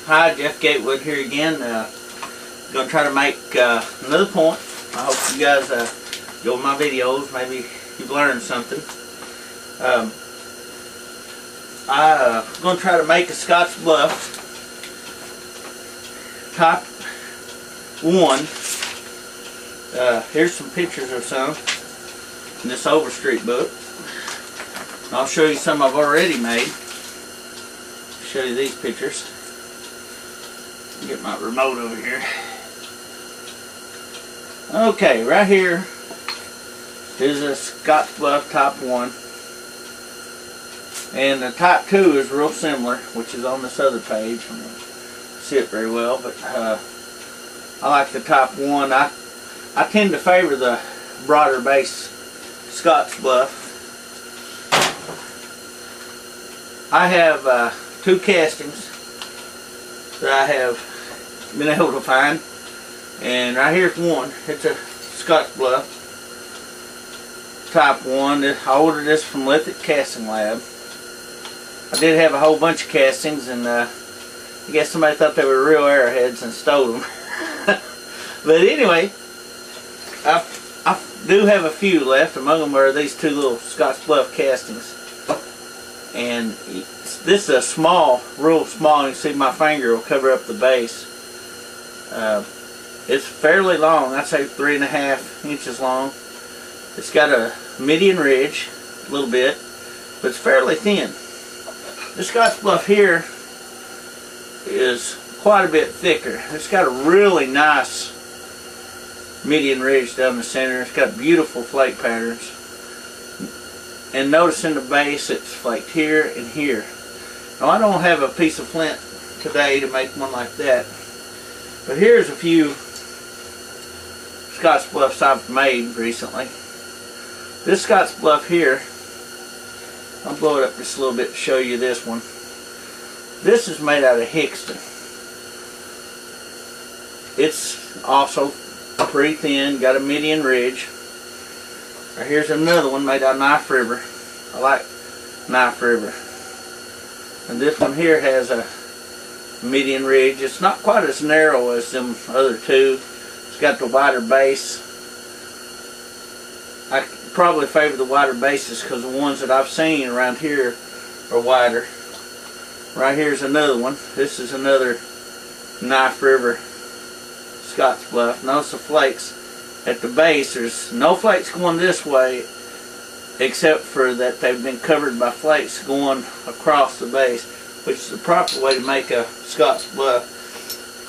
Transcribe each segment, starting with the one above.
Hi, Jeff Gatewood here again. Going to try to make another point. I hope you guys enjoy my videos. Maybe you've learned something. I'm going to try to make a Scottsbluff Type 1. Here's some pictures of some in this Overstreet book. I'll show you some I've already made. Show you these pictures. Get my remote over here. Okay, right here is a Scottsbluff Type 1. And the Type 2 is real similar, which is on this other page. I don't see it very well, but I like the Type 1. I tend to favor the broader base Scottsbluff. I have 2 castings that I have been able to find, and right here's one. It's a Scottsbluff Type 1. I ordered this from Lithic Casting Lab. I did have a whole bunch of castings, and I guess somebody thought they were real arrowheads and stole them. But anyway, I do have a few left. Among them are these 2 little Scottsbluff castings. And this is a small, real small. You can see my finger will cover up the base. It's fairly long. I'd say 3.5 inches long. It's got a median ridge, a little bit, but it's fairly thin. This Scottsbluff here is quite a bit thicker. It's got a really nice median ridge down the center. It's got beautiful flake patterns. And notice in the base it's flaked here and here. Now I don't have a piece of flint today to make one like that. But here's a few Scottsbluffs I've made recently. This Scottsbluff here, I'll blow it up just a little bit to show you this one. This is made out of Hickston. It's also pretty thin, got a median ridge. Right, here's another one made out of knife river. I like knife river. And this one here has a median ridge. It's not quite as narrow as them other 2. It's got the wider base. I probably favor the wider bases because the ones that I've seen around here are wider. Right here's another one. This is another knife river Scottsbluff. Notice the flakes at the base. There's no flakes going this way, except for that they've been covered by flakes going across the base, which is the proper way to make a Scottsbluff.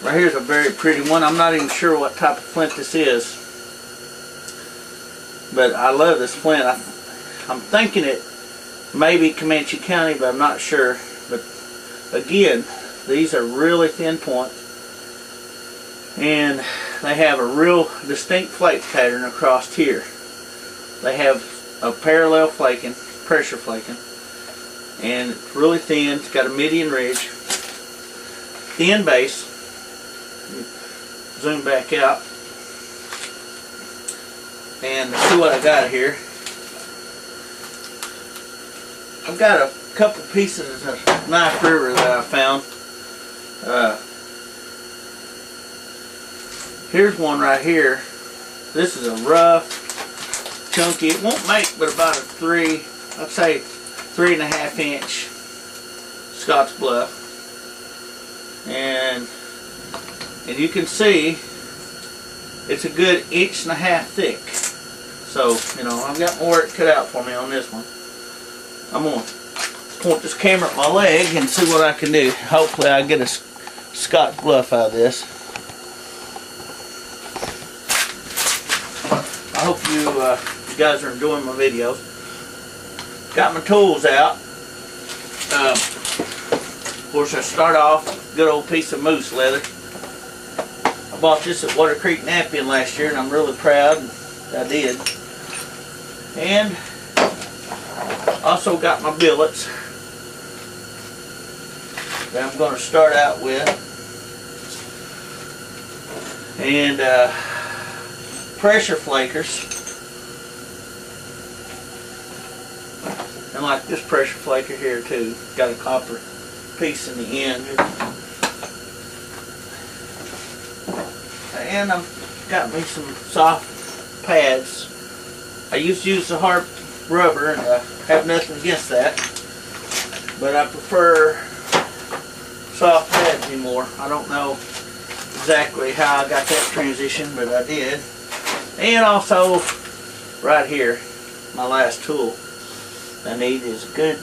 Right here's a very pretty one. I'm not even sure what type of flint this is, but I love this flint. I'm thinking it may be Comanche County, but I'm not sure. But again, these are really thin points, and they have a real distinct flake pattern across here. They have a parallel flaking, pressure flaking, and it's really thin. It's got a median ridge, thin base. Zoom back out and see what I got here. I've got a couple pieces of knife river that I found. Here's one right here. This is a rough, chunky. It won't make but about a I'd say 3.5 inch Scottsbluff. And you can see it's a good 1.5 inches thick. So, you know, I've got more work cut out for me on this one. I'm going to point this camera at my leg and see what I can do. Hopefully I get a Scottsbluff out of this. I hope you guys are enjoying my videos. Got my tools out. Of course, I start off with a good old piece of moose leather. I bought this at Water Creek Nappian last year, and I'm really proud that I did. And also got my billets that I'm going to start out with. And pressure flakers. And like this pressure flaker here too, got a copper piece in the end. And I've got me some soft pads. I used to use the hard rubber, and I have nothing against that, but I prefer soft pads anymore. I don't know exactly how I got that transition, but I did. And also, right here, my last tool I need is a good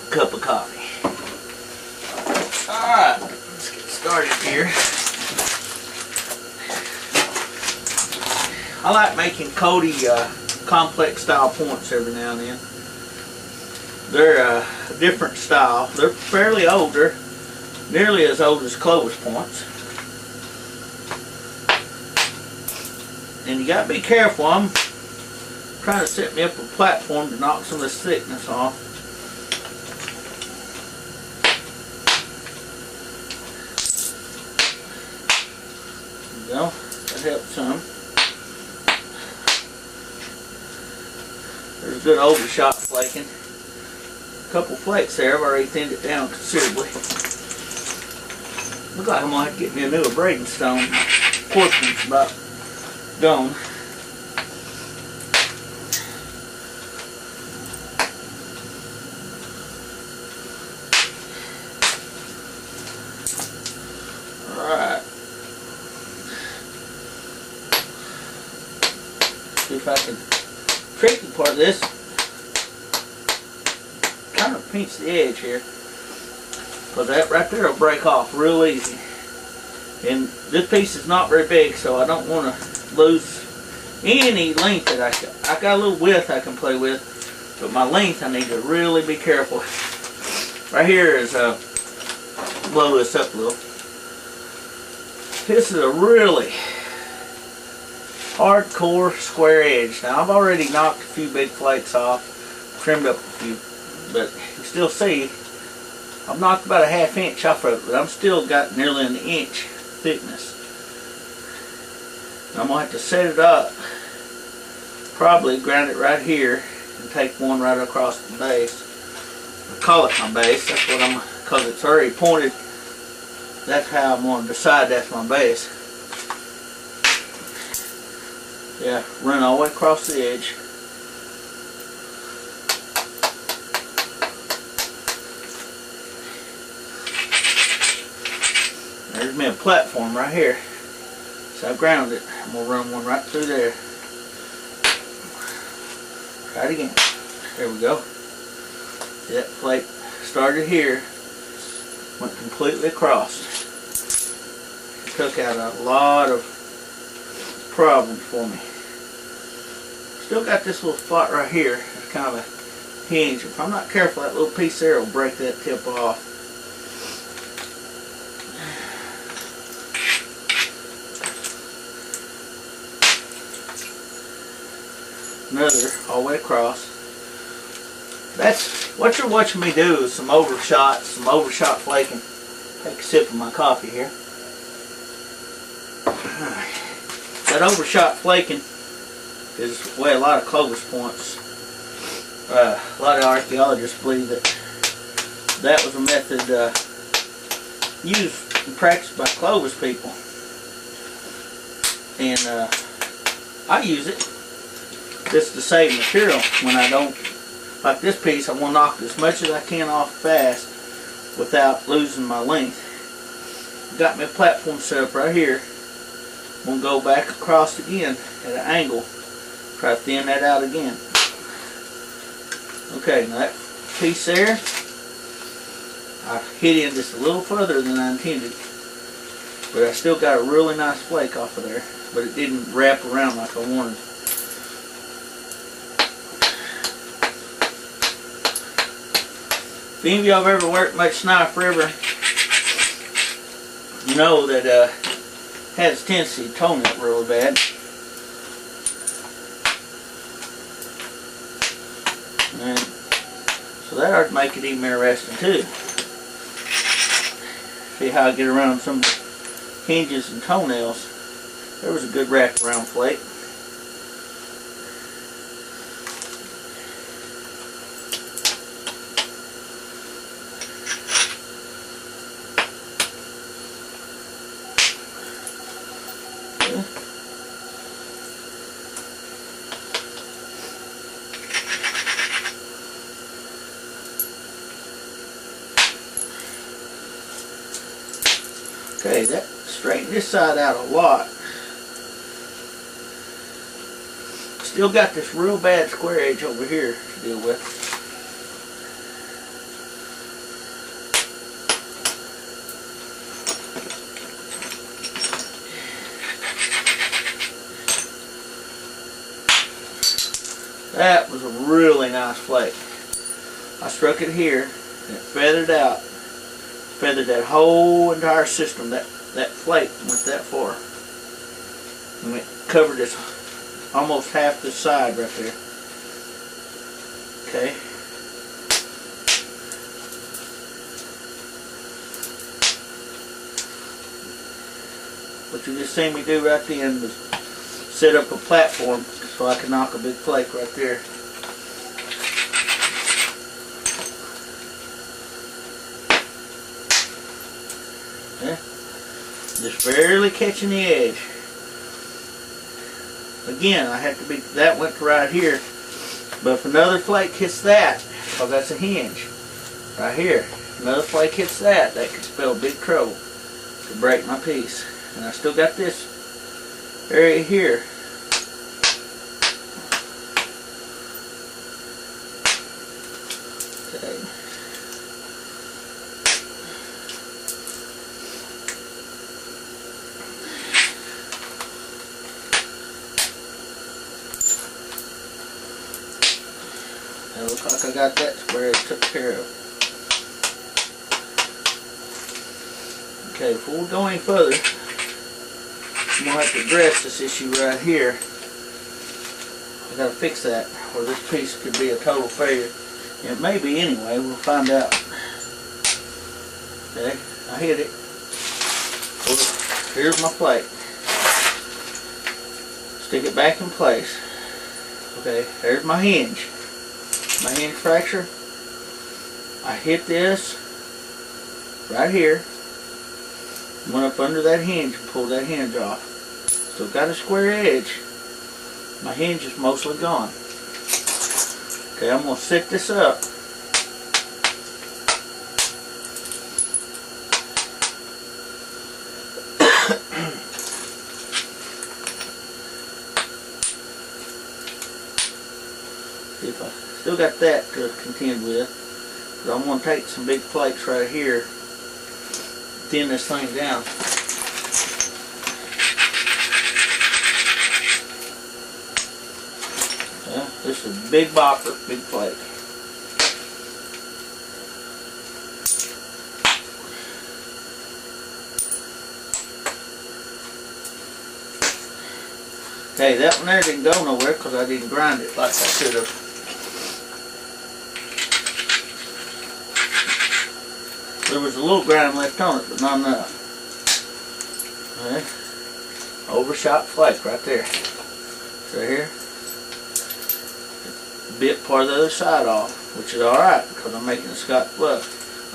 cup of coffee. Alright, let's get started here. I like making Cody complex style points every now and then. They're a different style. They're fairly old. They're nearly as old as Clovis points. And you gotta be careful. I'm trying to set me up a platform to knock some of this thickness off. There you go. That helps some. There's a good overshot flaking. A couple flakes there. I've already thinned it down considerably. Looks like I'm going to have to get me a new abrading stone. Porcelain's about gone. Alright. See if I can. Tricky part of this, kind of pinch the edge here, because that right there will break off real easy. And this piece is not very big, so I don't want to lose any length that I got a little width I can play with, but my length I need to really be careful. Right here is blow this up a little. This is a really hardcore square edge. Now I've already knocked a few big flakes off, trimmed up a few, but you still see I've knocked about a ½ inch off of it, but I've still got nearly an inch thickness. And I'm going to have to set it up, probably ground it right here and take one right across the base. I call it my base, that's what I'm, because it's already pointed, that's how I'm going to decide that's my base. Yeah, run all the way across the edge. There's me a platform right here. So I ground it. I'm going to run one right through there. Try it again. There we go. See, that flake started here, went completely across. It took out a lot of problems for me. Still got this little spot right here. It's kind of a hinge. If I'm not careful, that little piece there will break that tip off. Another all the way across. That's what you're watching me do, is some overshot flaking. Take a sip of my coffee here. That overshot flaking is the way a lot of Clovis points, a lot of archaeologists believe that that was a method used and practiced by Clovis people. And I use it just to save material when I don't, like this piece, I want to knock as much as I can off fast without losing my length. Got me a platform set up right here. I'm going to go back across again at an angle. Try to thin that out again. Okay, now that piece there, I hit in just a little further than I intended. But I still got a really nice flake off of there. But it didn't wrap around like I wanted. If any of y'all have ever worked much Knife River, you know that has a tendency to tone it really bad. And so that ought to make it even interesting too. See how I get around some hinges and toenails. There was a good wraparound flake. Okay, that straightened this side out a lot. Still got this real bad square edge over here to deal with. That was a really nice flake. I struck it here and it feathered out. Feathered that whole entire system. That flake went that far. And it covered this almost half the side right there. Okay. What you just seen me do right then was set up a platform so I could knock a big flake right there. Okay. Just barely catching the edge. Again, I have to be, that went to right here. But if another flake hits that, because that's a hinge, right here, another flake hits that, that could spell big trouble to break my piece. And I still got this area here. Okay. It looks like I got that square edge took care of. Okay, before we go any further, I'm going to have to address this issue right here. I got to fix that, or this piece could be a total failure. It may be anyway, we'll find out. Okay, I hit it. Here's my plate. Stick it back in place. Okay, there's my hinge. My hinge fracture. I hit this right here. Went up under that hinge and pulled that hinge off. Still got a square edge. My hinge is mostly gone. Okay, I'm going to set this up. See if I still got that to contend with. But I'm going to take some big flakes right here. Thin this thing down. Yeah, this is a big bopper, big flake. Okay, that one there didn't go nowhere because I didn't grind it like I should have. There was a little grind left on it, but not enough. Okay. Overshot flake right there. Right here. Bit part of the other side off, which is alright because I'm making a Scottsbluff.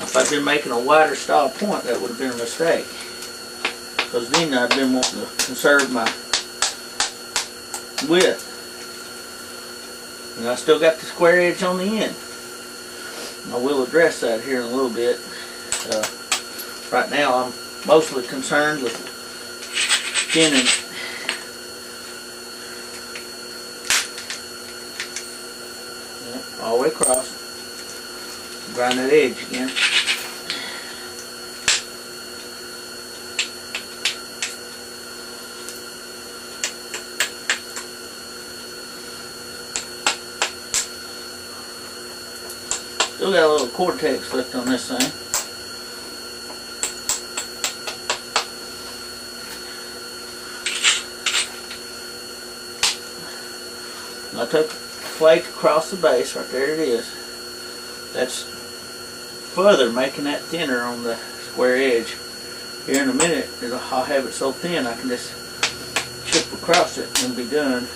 If I'd been making a wider style point, that would have been a mistake. Because then I'd been wanting to conserve my width. And I still got the square edge on the end. I will address that here in a little bit. Right now I'm mostly concerned with thinning it. All the way across. Grind that edge again. Still got a little cortex left on this thing. I took a flake across the base, right there it is. That's further making that thinner on the square edge. Here in a minute, I'll have it so thin I can just chip across it and be done.